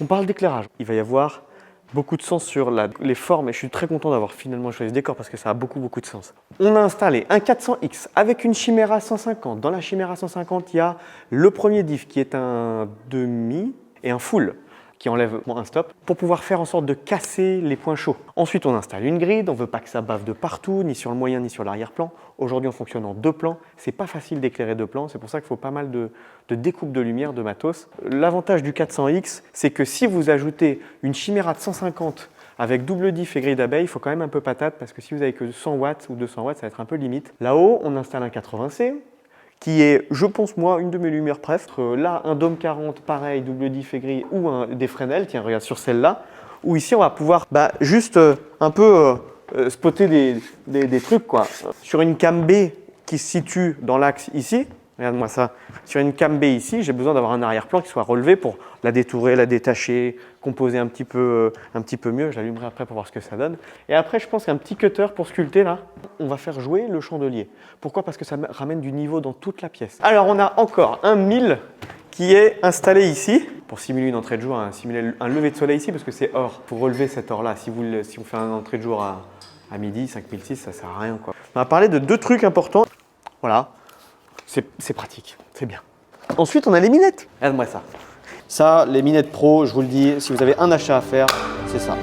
On parle d'éclairage. Il va y avoir beaucoup de sens sur les formes et je suis très content d'avoir finalement choisi ce décor parce que ça a beaucoup de sens. On a installé un 400X avec une Chimera 150. Dans la Chimera 150, il y a le premier diff qui est un demi et un full qui enlève un stop pour pouvoir faire en sorte de casser les points chauds. Ensuite, on installe une grille. On ne veut pas que ça bave de partout, ni sur le moyen ni sur l'arrière-plan. Aujourd'hui, on fonctionne en 2 plans. C'est pas facile d'éclairer 2 plans. C'est pour ça qu'il faut pas mal de découpe de lumière, de matos. L'avantage du 400X, c'est que si vous ajoutez une Chimera de 150 avec double diff et grille d'abeille, il faut quand même un peu patate parce que si vous avez que 100 watts ou 200 watts, ça va être un peu limite. Là-haut, on installe un 80C qui est, je pense moi, une de mes lumières préf. Là, un Dôme 40, pareil, double diff et grille, ou des Fresnel, tiens, regarde sur celle-là, où ici, on va pouvoir juste un peu spotter des trucs, quoi. Sur une cam B qui se situe dans l'axe ici, regarde-moi ça, sur une cam B ici, j'ai besoin d'avoir un arrière-plan qui soit relevé pour la détourer, la détacher, composer un petit peu mieux. Je l'allumerai après pour voir ce que ça donne. Et après, je pense qu'un petit cutter pour sculpter là, on va faire jouer le chandelier. Pourquoi? Parce que ça ramène du niveau dans toute la pièce. Alors, on a encore un 1000 qui est installé ici pour simuler une entrée de jour, simuler un lever de soleil ici parce que c'est or. Pour relever cette or-là, si on fait une entrée de jour à midi, 5006, ça sert à rien, quoi. On va parler de 2 trucs importants. Voilà, c'est pratique, c'est bien. Ensuite, on a les minettes. Regarde-moi ça. Ça, les minettes pro, je vous le dis, si vous avez un achat à faire, c'est ça.